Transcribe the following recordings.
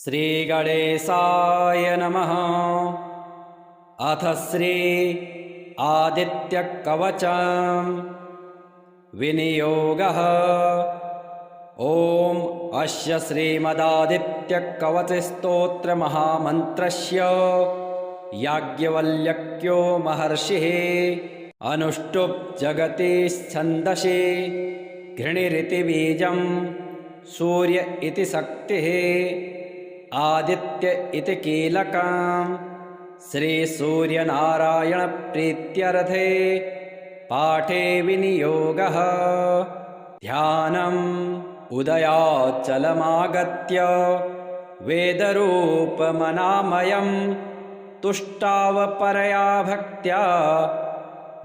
श्रीगणेशाय नमः। अथ श्री आदित्यकवचं विनियोगः। ॐ अस्य श्रीमदादित्यकवचस्तोत्रमहामन्त्रस्य याज्ञवल्क्यो महर्षिः अनुष्टुप् जगतीच्छन्दसि घृणिरिति बीजं सूर्य इति शक्तिः आदित्य इति कीलकम् श्रीसूर्यनारायणप्रीत्यर्थे पाठे विनियोगः। ध्यानम् उदयाचलमागत्य वेदरूपमनामयं तुष्टावपरया भक्त्या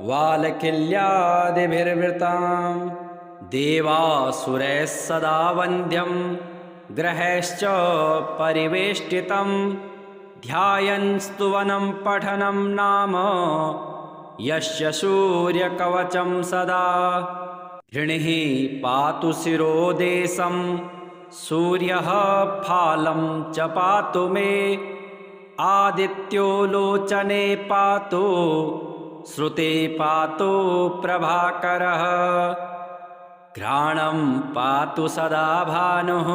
वालकिल्यादिभिर्वृतां देवासुरैः सदा वन्द्यं ग्रहैश्च परिवेष्टितं ध्यायन् स्तुवनं पठनं नाम यस्य सूर्यकवचं सदा घृणिः पातु शिरोदेशं सूर्यः फालं च पातु मे आदित्यो लोचने पातु श्रुते पातु प्रभाकरः घ्राणं पातु सदा भानुः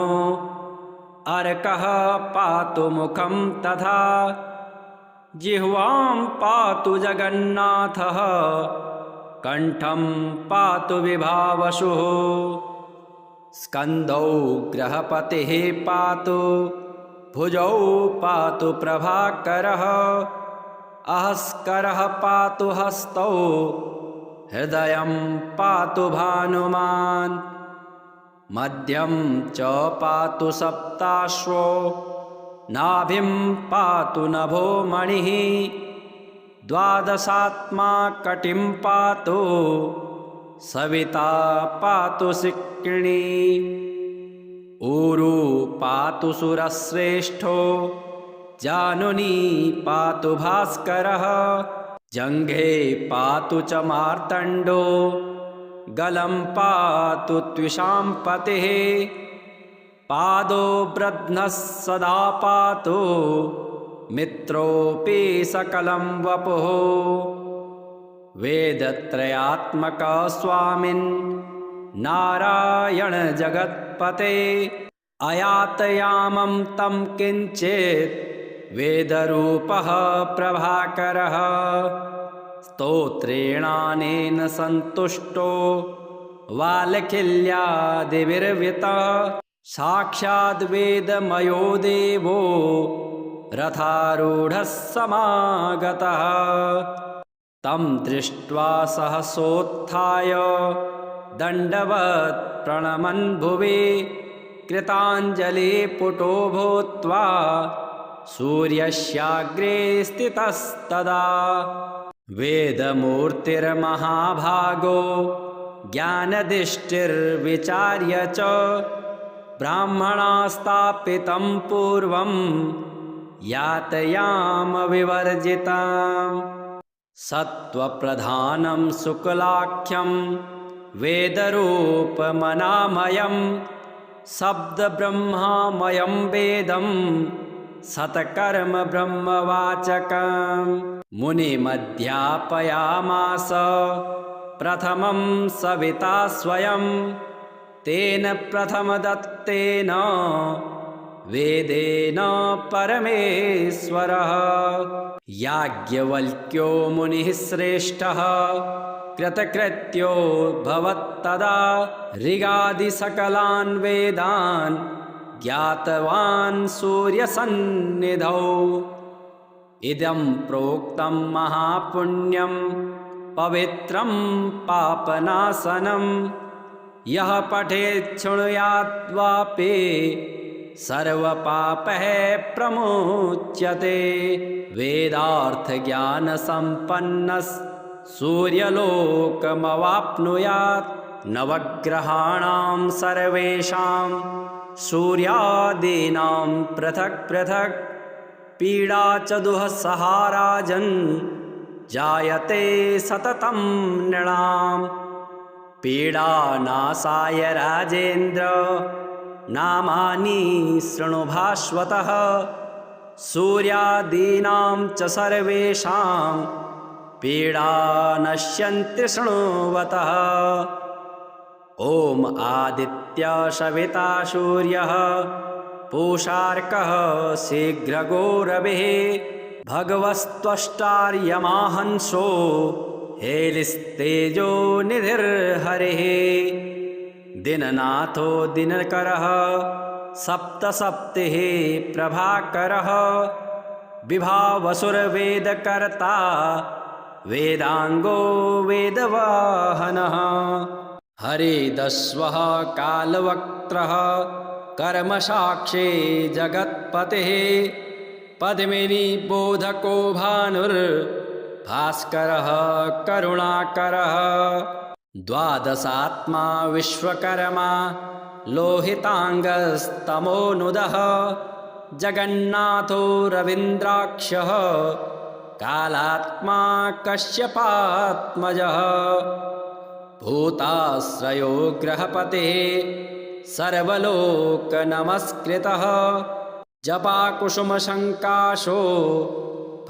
अर्कः पातु मुखं तथा जिह्वां पातु जगन्नाथः कण्ठं पातु विभावसुः स्कन्धौ ग्रहपतिः पातु भुजौ पातु प्रभाकरः अहस्करः पातु हस्तौ हृदयं पातु भानुमान् मध्यं च पातु सप्ताश्वो नाभिं पातु नभो मणिः द्वादशात्मा कटिं पातु सविता पातु सिक्किणी ऊरु पातु सुरश्रेष्ठो जानुनी पातु भास्करः जङ्घे पातु च मार्तण्डो गलं पातु त्विषाम्पतिः पादो ब्रध्नः सदा पातु मित्रोऽपि सकलं वपुः वेदत्रयात्मक स्वामिन् नारायण जगत्पते अयातयामं तं किञ्चित् वेदरूपः प्रभाकरः स्तोत्रेणानेन सन्तुष्टो वालकिल्यादिभिर्वृतः साक्षाद्वेदमयो देवो रथारूढः समागतः तं दृष्ट्वा सहसोत्थाय दण्डवत् प्रणमन् भुवि कृताञ्जलिपुटो भूत्वा सूर्यस्याग्रे स्थितस्तदा वेदमूर्तिर्महाभागो ज्ञानदृष्टिर्विचार्य च ब्राह्मणास्तापितं पूर्वं यातयामविवर्जितां सत्त्वप्रधानं शुक्लाख्यं वेदरूपमनामयं शब्दब्रह्मामयं वेदं सतकर्म ब्रह्मवाचकम् मुनिमध्यापयामास प्रथमं सविता स्वयं तेन प्रथमदत्तेन वेदेन परमेश्वरः याज्ञवल्क्यो मुनिः श्रेष्ठः कृतकृत्यो भवत्तदा ऋगादिसकलान् वेदान् ज्ञातवान् सूर्यसन्निधौ इदं प्रोक्तं महापुण्यं पवित्रं पापनाशनं यः पठेत् शृणुयाद्वापि सर्वपापैः प्रमुच्यते वेदार्थज्ञानसम्पन्नः सूर्यलोकमवाप्नुयात् नवग्रहाणां सर्वेषां सूर्यादीनां पृथक् पृथक् पीडा च दुःसहा राजन् जायते सततं नृणां पीडानाशाय राजेन्द्र नामानि शृणु भास्वतः सूर्यादीनां च सर्वेषां पीडा नश्यन्ति शृण्वतः। ॐ आदित्य सविता सूर्यः पूषार्कः शीघ्रगो रविः भगवस्त्वष्टार्यमाहंसो हेलिस्तेजो निधिर्हरिः। दिननाथो दिनकरः सप्तसप्तिः प्रभाकरः विभावसुरवेदकर्ता वेदांगो वेदवाहनः। हरिदस्वः कालवक्त्रः कर्मसाक्षी जगत्पतिः पद्मिनी बोधको भानुर्भास्करः करुणाकरः। द्वादशात्मा विश्वकर्मा लोहितांगस्तमोनुदः जगन्नाथो रवीन्द्राक्षः कालात्मा कश्यपात्मजः। भूताश्रयो ग्रहपतिः सर्वलोकनमस्कृतः जपाकुसुमशङ्काशो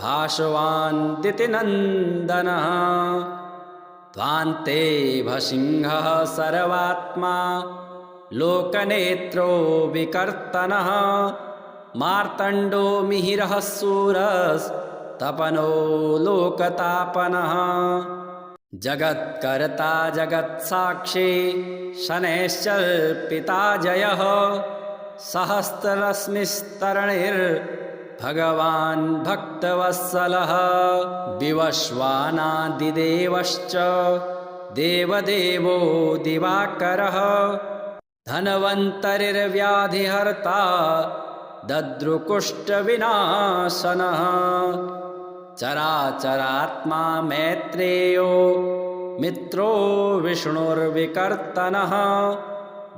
भासवान् दितिनन्दनः। ध्वान्ते भसिंहः सर्वात्मा लोकनेत्रो विकर्तनः मार्तण्डो मिहिरः शूरस्तपनो लोकतापनः। जगत्कर्ता जगत्साक्षी शनैश्चर्पिता जयः सहस्ररश्मिस्तरणिर्भगवान् भक्तवत्सलः। विवस्वानादिदेवश्च देवदेवो दिवाकरः धन्वन्तरिर्व्याधिहर्ता दद्रुकुष्ठविनाशनः। चराचरात्मा मैत्रेयो मित्रो विष्णुर्विकर्तनः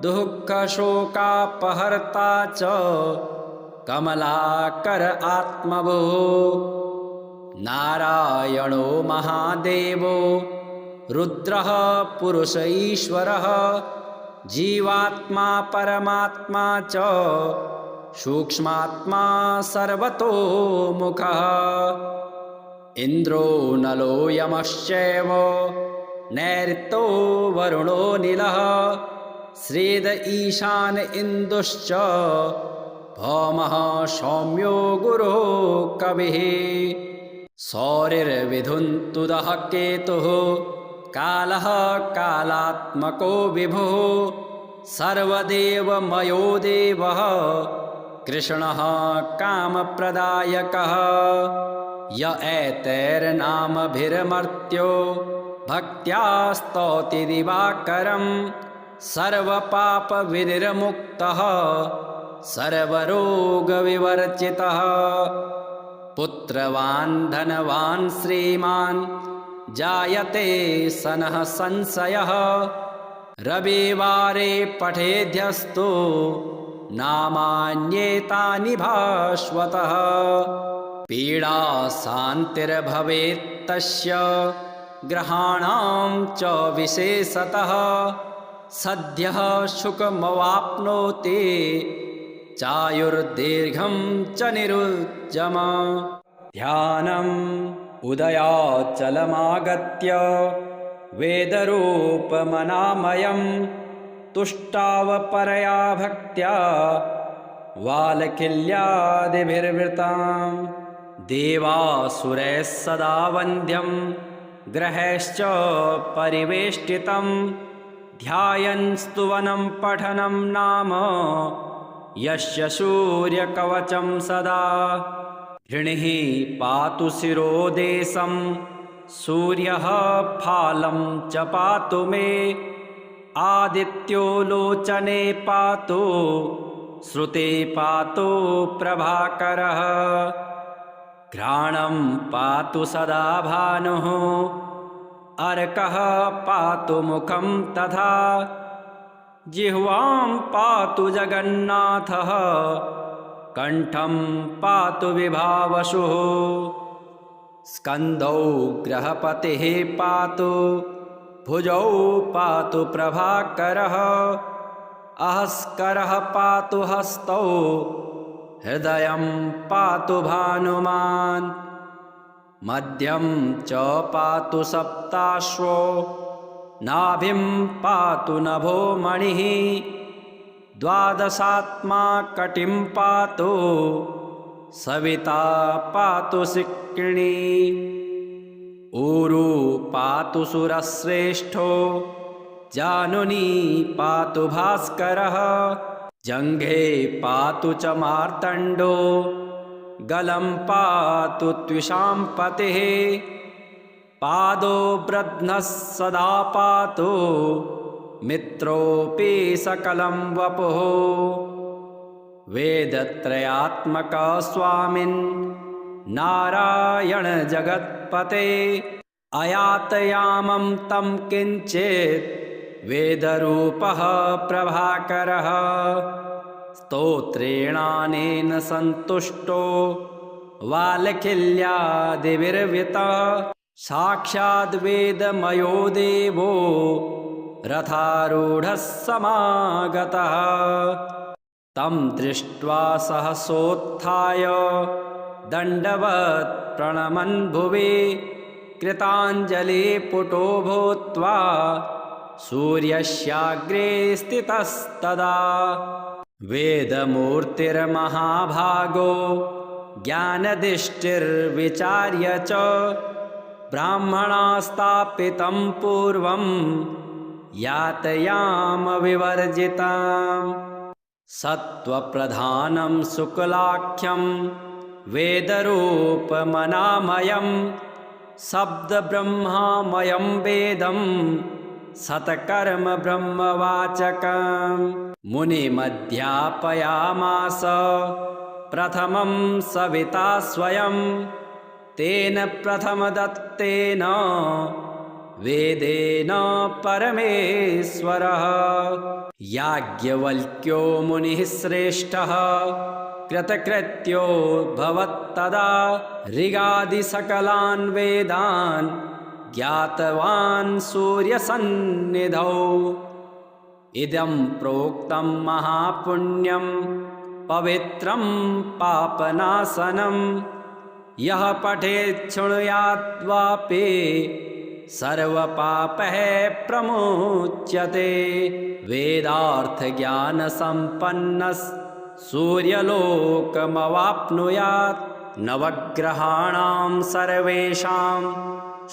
दुःखशोकापहर्ता च कमलाकर आत्मभुः। नारायणो महादेवो रुद्रः पुरुष ईश्वरः जीवात्मा परमात्मा च सूक्ष्मात्मा सर्वतोमुखः। इन्द्रो नलो यमश्चैव नैऋतो वरुणो नीलः श्रीद ईशान इन्दुश्च भौमः सौम्यो गुरो कविः। सौरिर्विधुन्तुदः केतुः कालः कालात्मको विभुः सर्वदेवमयो देवः कृष्णः कामप्रदायकः। य एतैर्नामभिर्मर्त्यो भक्त्या स्तौति दिवाकरं सर्वपापविनिर्मुक्तः सर्वरोगविवर्जितः। पुत्रवान् धनवान् श्रीमान् जायते सनः संशयः रविवारे पठेद्यस्तु नामान्येतानि भास्वतः। पीडा शान्तिर्भवेत् तस्य ग्रहाणां च विशेषतः सद्यः सुखमवाप्नोति चायुर्दीर्घं च निरुज्जम। ध्यानम् उदयाचलमागत्य वेदरूपमनामयं तुष्टावपरया भक्त्या वालकिल्यादिभिर्वृतां देवासुरैः सदा वन्द्यं ग्रहैश्च परिवेष्टितं ध्यायन् स्तुवनं पठनं नाम यस्य सूर्यकवचं सदा। घृणिः पातु शिरोदेशं सूर्यः फालं च पातु मे आदित्यो लोचने पातु श्रुते पातु प्रभाकरः। घ्राणं पातु सदा भानुः अर्कः पातु मुखं तथा जिह्वां पातु जगन्नाथः कण्ठं पातु विभावसुः। स्कन्दौ ग्रहपतिः पातु भुजौ पातु प्रभाकरः अहस्करः पातु हस्तौ हृदयं पातु भानुमान् मध्यं च पातु सप्ताश्वो नाभिं पातु नभो मणिः द्वादशात्मा कटिं पातु सविता पातु सिक्किणी ऊरू पातु सुरश्रेष्ठो जानुनी पातु भास्करः जङ्घे पातु च मार्तण्डो गलं पातु त्विषां पतिः पादो ब्रध्नः सदा पातु मित्रोऽपि सकलं वपुः वेदत्रयात्मक स्वामिन् नारायण जगत्पते अयातयामं तं किञ्चित् वेदरूपः प्रभाकरः स्तोत्रेणानेन सन्तुष्टो वालखिल्यादिभिर्वृतः साक्षाद्वेदमयो देवो रथारूढः समागतः तं दृष्ट्वा सहसोत्थाय दण्डवत् प्रणमन् भुवि कृताञ्जलिपुटो भूत्वा सूर्यस्याग्रे स्थितस्तदा वेदमूर्तिर्महाभागो ज्ञानदृष्टिर्विचार्य च ब्राह्मणास्तापितं पूर्वं यातयामविवर्जिताम् सत्त्वप्रधानं शुक्लाख्यं वेदरूपमनामयं शब्दब्रह्मामयं वेदं सतकर्म ब्रह्मवाचकम् मुनिमध्यापयामास प्रथमं सविता स्वयं तेन प्रथमदत्तेन वेदेन परमेश्वरः याज्ञवल्क्यो मुनिः श्रेष्ठः कृतकृत्यो भवत्तदा ऋगादिसकलान् वेदान् ज्ञातवान् सूर्यसन्निधौ इदं प्रोक्तं महापुण्यं पवित्रं पापनाशनं यः पठेत् शृणुयाद्वापि सर्वपापैः प्रमुच्यते वेदार्थज्ञानसम्पन्नः सूर्यलोकमवाप्नुयात् नवग्रहाणां सर्वेषां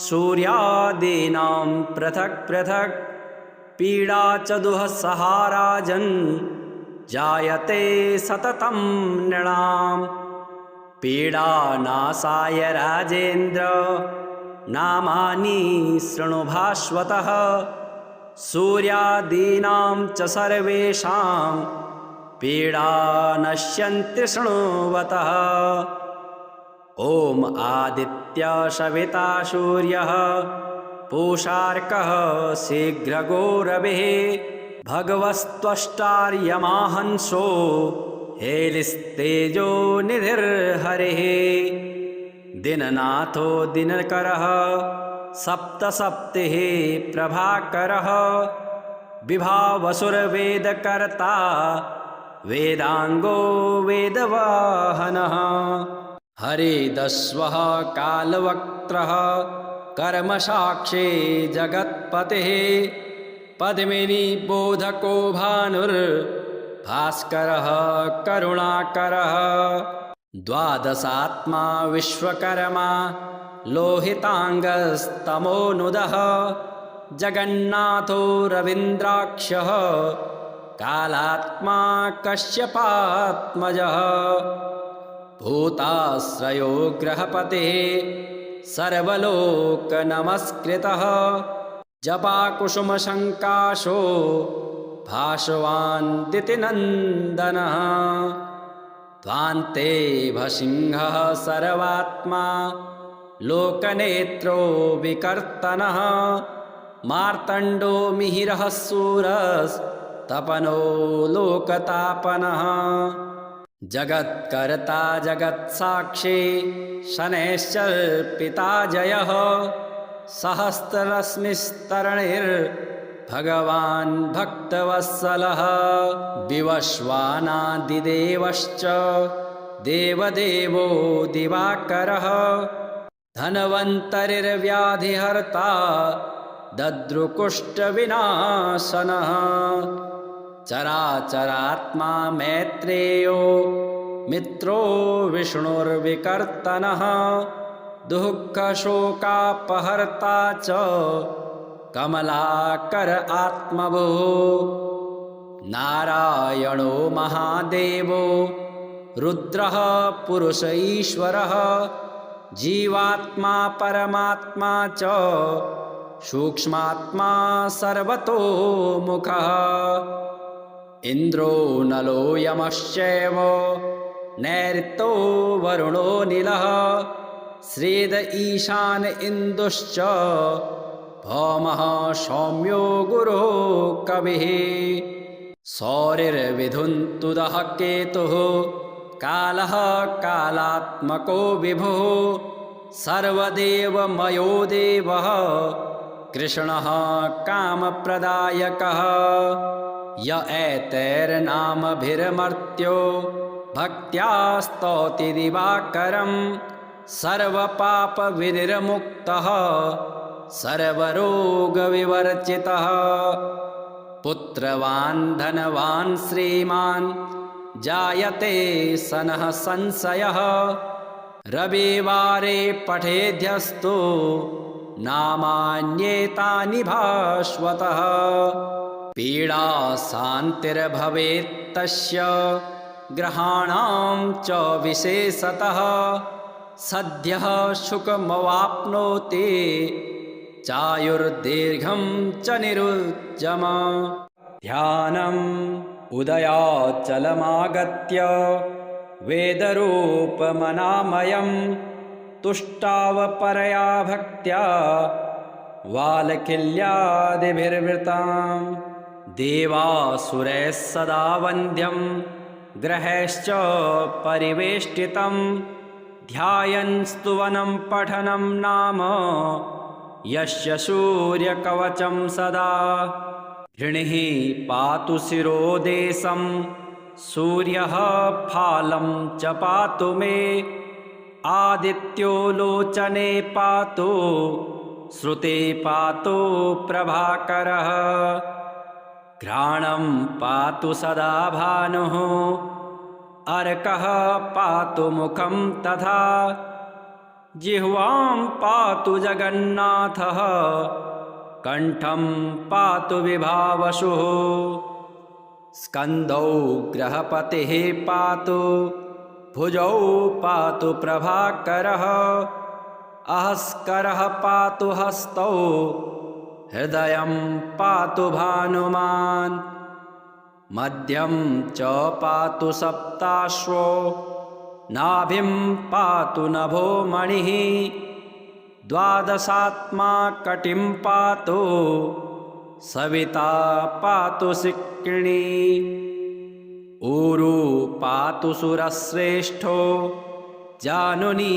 सूर्यादीनां पृथक् पृथक् पीडा च दुःसहा राजन् जायते सततं नृणाम् पीडानाशाय राजेन्द्र नामानि शृणु भास्वतः सूर्यादीनां च सर्वेषां पीडा नश्यन्ति शृण्वतः ॐ आदित्य सविता सूर्यः पूषार्कः शीघ्रगो रविः भगवस्त्वष्टार्यमाहंसो हेलिस्तेजो निधिर्हरिः दिननाथो दिनकरः सप्तसप्तिः प्रभाकरः विभावसुरवेदकर्ता वेदांगो वेदवाहनः हरिदस्वः कालवक्त्रः कर्मसाक्षी जगत्पतिः पद्मिनी बोधको भानुर्भास्करः करुणाकरः द्वादशात्मा विश्वकर्मा लोहितांगस्तमोनुदः जगन्नाथो रवीन्द्राक्षः कालात्मा कश्यपात्मजः भूताश्रयो ग्रहपतिः सर्वलोकनमस्कृतः जपाकुसुमशङ्काशो भासवान् दितिनन्दनः ध्वान्ते भसिंहः सर्वात्मा लोकनेत्रो विकर्तनः मार्तण्डो मिहिरः शूरस्तपनो लोकतापनः जगत्कर्ता जगत्साक्षी शनैश्चर्पिता जयः सहस्ररश्मिस्तरणिर् भगवान् भक्तवत्सलः विवस्वानादिदेवश्च देवदेवो दिवाकरः धन्वन्तरिर्व्याधिहर्ता दद्रुकुष्ठविनाशनः चराचरात्मा मैत्रेयो मित्रो विष्णुर्विकर्तनः दुःखशोकापहर्ता च कमलाकर आत्मभुः नारायणो महादेवो रुद्रः पुरुष ईश्वरः जीवात्मा परमात्मा च सूक्ष्मात्मा सर्वतोमुखः इन्द्रो नलो यमश्चैव नैऋतो वरुणो नीलः श्रेद ईशान इन्दुश्च भौमः सौम्यो गुरो कविः सौरिर्विधुन्तुदः केतुः कालः कालात्मको विभुः सर्वदेवमयो देवः कृष्णः कामप्रदायकः य एतैर्नामभिर्मर्त्यो भक्त्या स्तौति दिवाकरं सर्वपापविनिर्मुक्तः सर्वरोगविवर्जितः पुत्रवान् धनवान् श्रीमान् जायते सनः संशयः रविवारे पठेद्यस्तु नामान्येतानि भास्वतः पीडा शान्तिर्भवेत् तस्य ग्रहाणां च विशेषतः सद्यः सुखमवाप्नोति चायुर्दीर्घं च निरुज्जम ध्यानम् उदयाचलमागत्य वेदरूपमनामयं तुष्टावपरया भक्त्या वालकिल्यादिभिर्वृतां देवासुरैः सदा वन्द्यं ग्रहैश्च परिवेष्टितं ध्यायन् स्तुवनं पठनं नाम यस्य सूर्यकवचं सदा ऋणिः पातु शिरोदेशं सूर्यः फालं च पातु मे आदित्यो लोचने पातु श्रुते पातु प्रभाकरः घ्राणं पातु सदा भानुः अर्कः पातु मुखं तथा जिह्वां पातु जगन्नाथः कण्ठं पातु विभावसुः स्कन्दौ ग्रहपतिः पातु भुजौ पातु प्रभाकरः अहस्करः पातु हस्तौ हृदयं पातु भानुमान् मध्यं च पातु सप्ताश्वो नाभिं पातु नभो मणिः द्वादशात्मा कटिं पातु सविता पातु सिक्किणी ऊरु पातु सुरश्रेष्ठो जानुनी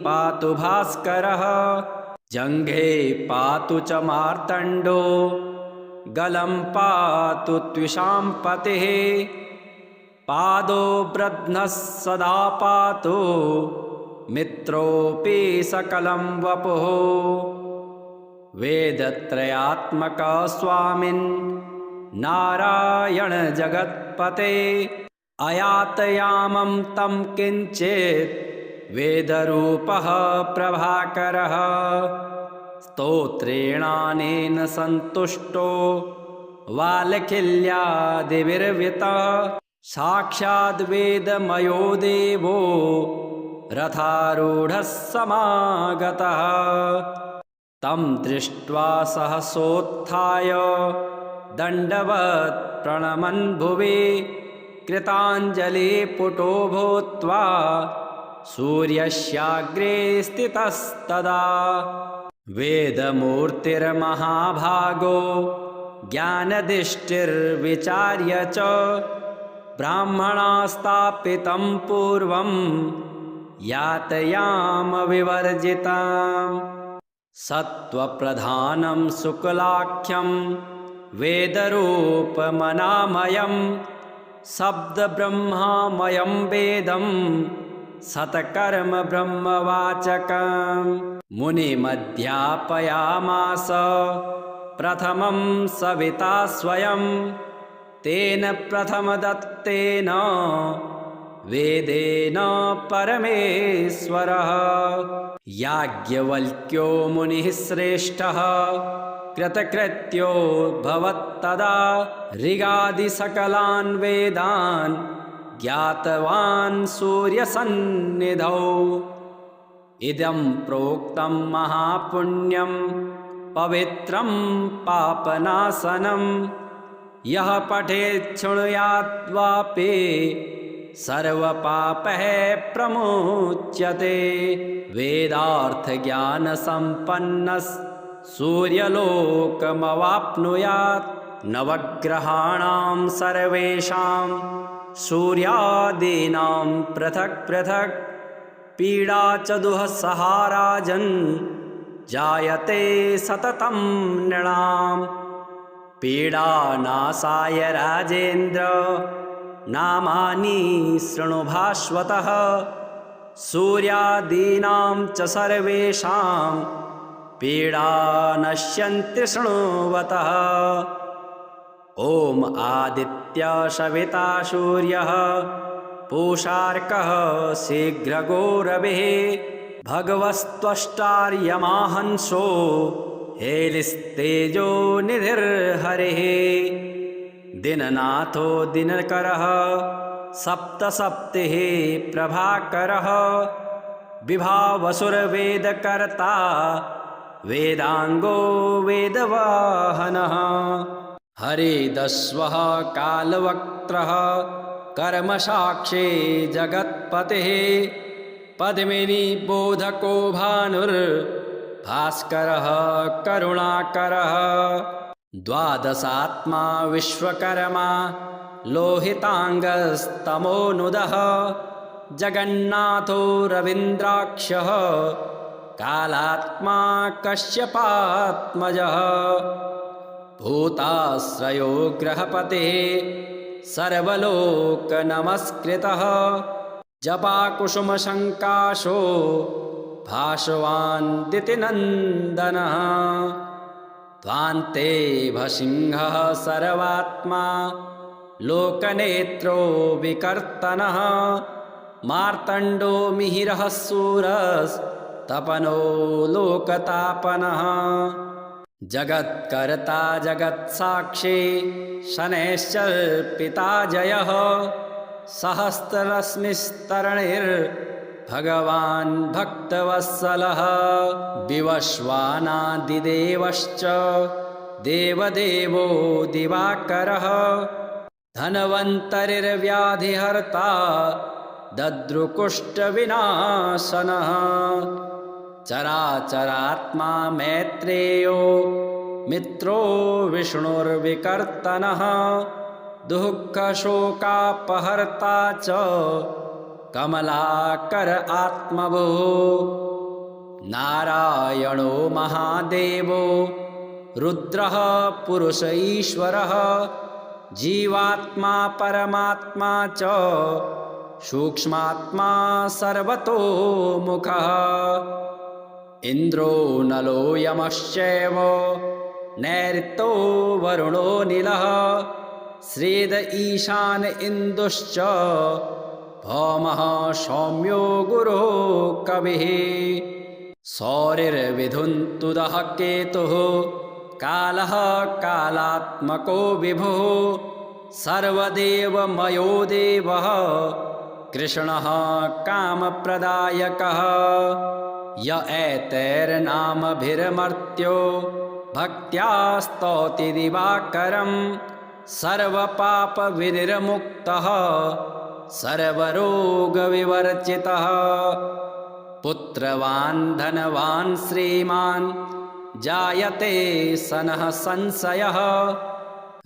पातु भास्करः जङ्घे पातु च मार्तण्डो गलं पातु त्विषां पतिः पादो ब्रध्नः सदा पातु मित्रोऽपि सकलं वपुः वेदत्रयात्मक स्वामिन् नारायण जगत्पते अयातयामं तं किञ्चित् वेदरूपः प्रभाकरः स्तोत्रेणानेन सन्तुष्टो वालकिल्यादिभिर्वृतः साक्षाद्वेदमयो देवो रथारूढः समागतः तं दृष्ट्वा सहसोत्थाय दण्डवत् प्रणमन् भुवि कृताञ्जलिपुटो भूत्वा सूर्यस्याग्रे स्थितस्तदा वेदमूर्तिर्महाभागो ज्ञानदिष्टिर्विचार्य च ब्राह्मणास्तापितं पूर्वं यातयामविवर्जिताम् सत्त्वप्रधानं शुक्लाख्यं वेदरूपमनामयं शब्दब्रह्ममयं वेदं सत्कर्म ब्रह्मवाचकम् मुनिमध्यापयामास प्रथमं सविता स्वयं तेन प्रथमदत्तेन वेदेन परमेश्वरः याज्ञवल्क्यो मुनिः श्रेष्ठः कृतकृत्यो भवत्तदा ऋगादिसकलान् वेदान् ज्ञातवान् सूर्यसन्निधौ इदं प्रोक्तं महापुण्यं पवित्रं पापनाशनं यः पठेत् शृणुयाद्वापि सर्वपापैः प्रमुच्यते वेदार्थज्ञानसम्पन्नः सूर्यलोकमवाप्नुयात् नवग्रहाणां सर्वेषां सूर्यादीनां पृथक् पृथक् पीडा च दुःसहा राजन् जायते सततं नृणाम् पीडानाशाय राजेन्द्र नामानि शृणु भास्वतः सूर्यादीनां च सर्वेषां पीडा नश्यन्ति शृण्वतः ॐ आदित्य सविता सूर्यः पूषार्कः शीघ्रगो रविः भगवस्त्वष्टार्यमाहंसो हेलिस्तेजो निधिर्हरिः दिननाथो दिनकरः सप्तसप्तिः प्रभाकरः विभावसुरवेदकर्ता वेदांगो वेदवाहनः हरिदस्वः कालवक्त्रः कर्मसाक्षी जगत्पतिः पद्मिनी बोधको भानुर्भास्करः करुणाकरः द्वादशात्मा विश्वकर्मा लोहितांगस्तमोनुदः जगन्नाथो रवीन्द्राक्षः कालात्मा कश्यपात्मजः भूताश्रयो ग्रहपतिः सर्वलोकनमस्कृतः जपाकुसुमशङ्काशो भासवान् दितिनन्दनः ध्वान्ते भसिंहः सर्वात्मा लोकनेत्रो विकर्तनः मार्तण्डो मिहिरः शूरस्तपनो लोकतापनः जगत्कर्ता जगत्साक्षी शनैश्चर्पिता जयः सहस्ररश्मिस्तरणिर्भगवान् भक्तवत्सलः विवस्वानादिदेवश्च देवदेवो दिवाकरः धन्वन्तरिर्व्याधिहर्ता दद्रुकुष्ठविनाशनः चराचरात्मा मैत्रेयो मित्रो विष्णुर्विकर्तनः दुःखशोकापहर्ता च कमलाकर आत्मभुः नारायणो महादेवो रुद्रः पुरुष ईश्वरः जीवात्मा परमात्मा च सूक्ष्मात्मा सर्वतोमुखः इन्द्रो नलो यमश्चैव नैऋतो वरुणो नीलः श्रीद ईशान इन्दुश्च भौमः सौम्यो गुरो कविः सौरिर्विधुन्तुदः केतुः कालः कालात्मको विभुः सर्वदेवमयो देवः कृष्णः कामप्रदायकः य एतैर्नामभिर्मर्त्यो भक्त्या स्तौति दिवाकरं सर्वपापविनिर्मुक्तः सर्वरोगविवर्जितः पुत्रवान् धनवान् श्रीमान् जायते सनः संशयः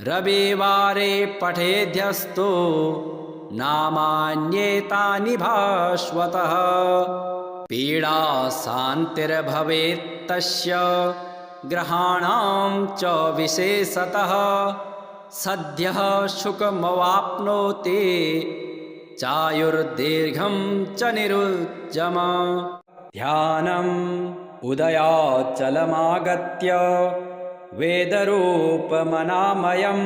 रविवारे पठेद्यस्तु नामान्येतानि भास्वतः पीडा शान्तिर्भवेत् तस्य ग्रहाणां च विशेषतः सद्यः सुखमवाप्नोति चायुर्दीर्घं च निरुज्जम। ध्यानम् उदयाचलमागत्य वेदरूपमनामयं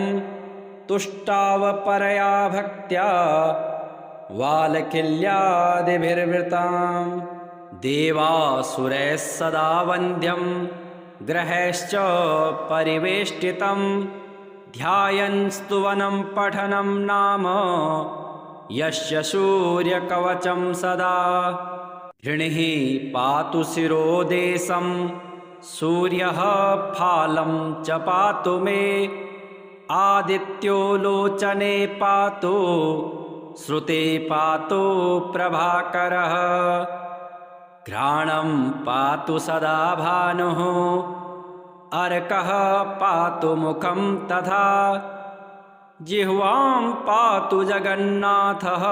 तुष्टावपरया भक्त्या वालकिल्यादिभिर्वृतां देवासुरैः सदा वन्द्यं ग्रहैश्च परिवेष्टितं ध्यायन् स्तुवनं पठनं नाम यस्य सूर्यकवचं सदा घृणिः पातु शिरोदेशं सूर्यः फालं च पातु मे आदित्यो लोचने पातु श्रुते पातु प्रभाकरः घ्राणं पातु सदा भानुः अर्कः पातु मुखं तथा जिह्वां पातु जगन्नाथः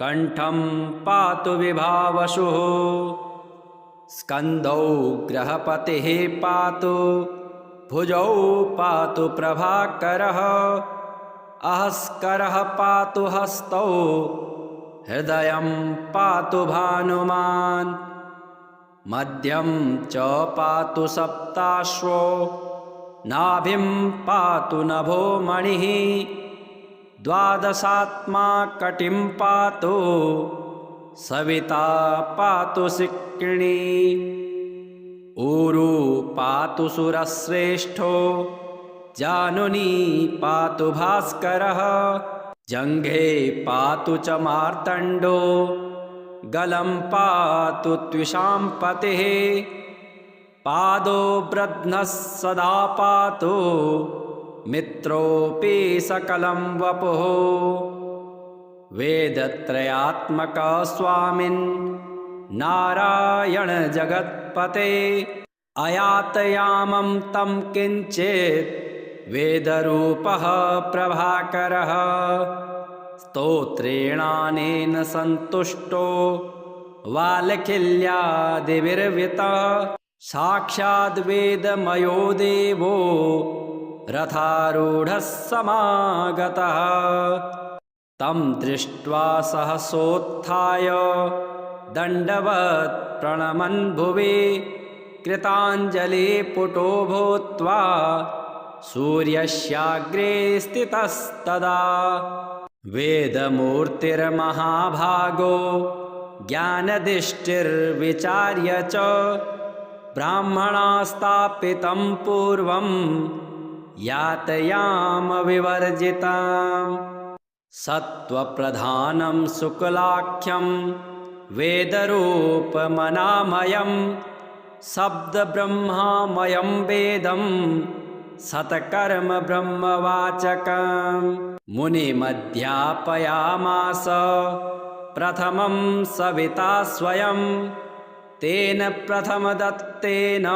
कण्ठं पातु विभावसुः स्कन्दौ ग्रहपतिः पातु भुजौ पातु प्रभाकरः अहस्करः पातु हस्तौ हृदयं पातु भानुमान् मध्यं च पातु सप्ताश्वो नाभिं पातु नभो मणिः द्वादशात्मा कटिं पातु सविता पातु सिक्किणी ऊरु पातु सुरश्रेष्ठो जानुनी पातु भास्करः जङ्घे पातु च मार्तण्डो गलं पातु त्विषां पतिः पादो ब्रध्नः सदा पातु मित्रोऽपि सकलं वपुः वेदत्रयात्मक स्वामिन् नारायण जगत्पते अयातयामं तं किञ्चित् वेदरूपः प्रभाकरः स्तोत्रेणानेन सन्तुष्टो वालकिल्यादिभिर्वृतः साक्षाद्वेदमयो देवो रथारूढः समागतः तं दृष्ट्वा सहसोत्थाय दण्डवत् प्रणमन् भुवि कृताञ्जलिपुटो भूत्वा सूर्यस्याग्रे स्थितस्तदा वेदमूर्तिर्महाभागो ज्ञानदृष्टिर्विचार्य च ब्राह्मणास्तापितं पूर्वं यातयामविवर्जितां सत्त्वप्रधानं शुक्लाख्यं वेदरूपमनामयं शब्दब्रह्मामयं वेदं सतकर्म ब्रह्मवाचकं मुनिमध्यापयामास प्रथमं सविता स्वयं तेन प्रथमदत्तेन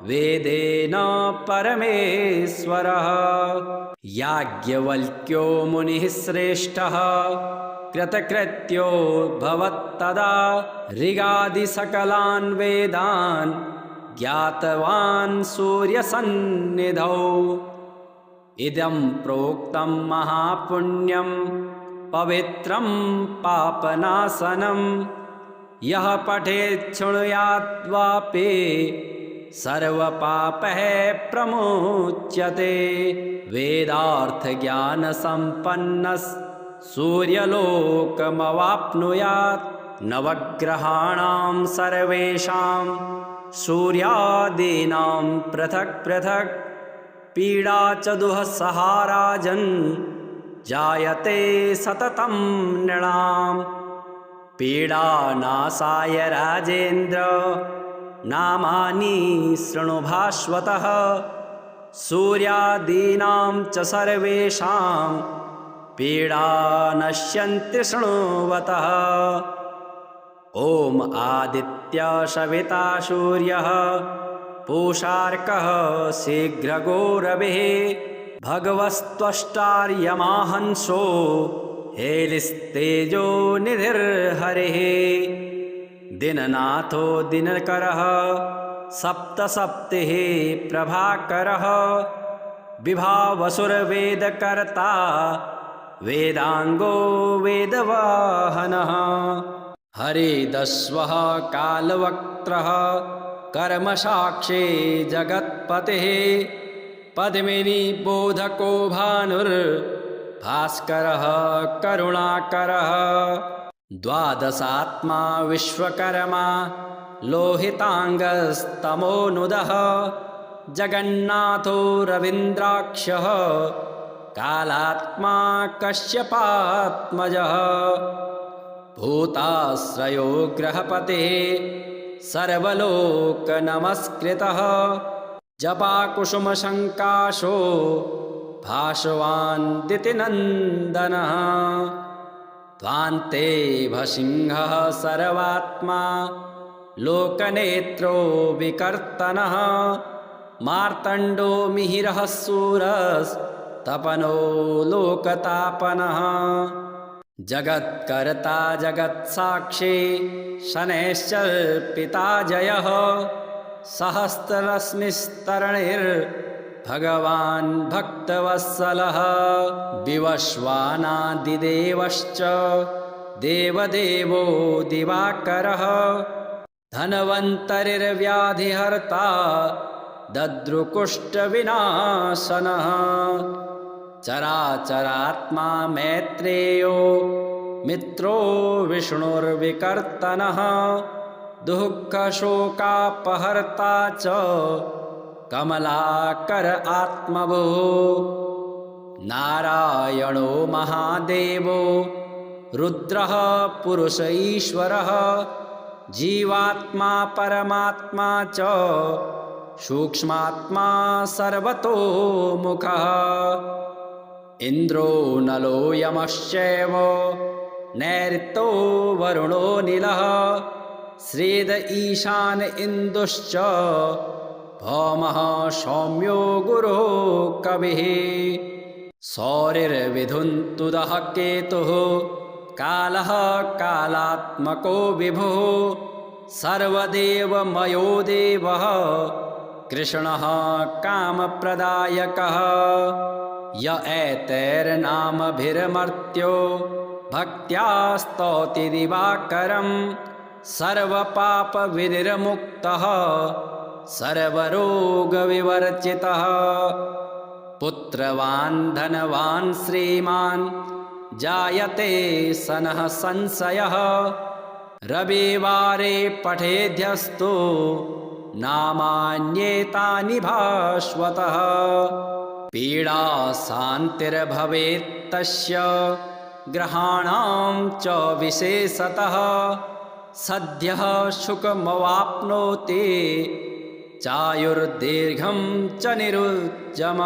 वेदेन परमेश्वरः याज्ञवल्क्यो मुनिः श्रेष्ठः कृतकृत्यो भवत्तदा ऋगादिसकलान् वेदान् ज्ञातवान् सूर्यसन्निधौ इदं प्रोक्तं महापुण्यं पवित्रं पापनाशनं यः पठेत् शृणुयाद्वापि सर्वपापैः प्रमुच्यते वेदार्थज्ञानसम्पन्नः सूर्यलोकमवाप्नुयात् नवग्रहाणां सर्वेषां सूर्यादीनां पृथक् पृथक् पीडा च दुःसहा राजन् जायते सततं नृणां पीडानाशाय राजेन्द्र नामानि शृणु भास्वतः सूर्यादीनां च सर्वेषां पीडा नश्यन्ति शृण्वतः ॐ आदित्य सविता सूर्यः पूषार्कः शीघ्रगो रविः भगवस्त्वष्टार्यमाहंसो हेलिस्तेजो निधिर्हरिः दिननाथो दिनकरः सप्तसप्तिः प्रभाकरः विभावसुरवेदकर्ता वेदांगो वेदवाहनः हरिदस्वः कालवक्त्रः कर्मसाक्षी जगत्पतिः पद्मिनी बोधको भानुर्भास्करः करुणाकरः द्वादशात्मा विश्वकर्मा लोहितांगस्तमोनुदः जगन्नाथो रवीन्द्राक्षः कालात्मा कश्यपात्मजः भूताश्रयो ग्रहपतिः सर्वलोकनमस्कृतः जपाकुसुमशङ्काशो भासवान् दितिनन्दनः ध्वान्ते भसिंहः सर्वात्मा लोकनेत्रो विकर्तनः मार्तण्डो मिहिरः शूरस्तपनो लोकतापनः जगत्कर्ता जगत्साक्षी शनैश्चर्पिता जयः सहस्ररश्मिस्तरणिर्भगवान् भक्तवत्सलः विवस्वानादिदेवश्च देवदेवो दिवाकरः धन्वन्तरिर्व्याधिहर्ता दद्रुकुष्ठविनाशनः चराचरात्मा मैत्रेयो मित्रो विष्णुर्विकर्तनः दुःखशोकापहर्ता च कमलाकर आत्मभुः नारायणो महादेवो रुद्रः पुरुष ईश्वरः जीवात्मा परमात्मा च सूक्ष्मात्मा सर्वतोमुखः इन्द्रो नलो यमश्चैव नैऋतो वरुणो नीलः श्रीद ईशान इन्दुश्च भौमः सौम्यो गुरुः कविः सौरिर्विधुन्तुदः केतुः कालः कालात्मको विभुः सर्वदेवमयो देवः कृष्णः कामप्रदायकः य एतैर्नामभिर्मर्त्यो भक्त्या स्तौति दिवाकरं सर्वपापविनिर्मुक्तः सर्वरोगविवर्जितः पुत्रवान् धनवान् श्रीमान् जायते सनः संशयः रविवारे पठेद्यस्तु नामान्येतानि भास्वतः पीडा शान्तिर्भवेत् तस्य ग्रहाणां च विशेषतः सद्यः सुखमवाप्नोति चायुर्दीर्घं च निरुज्जम।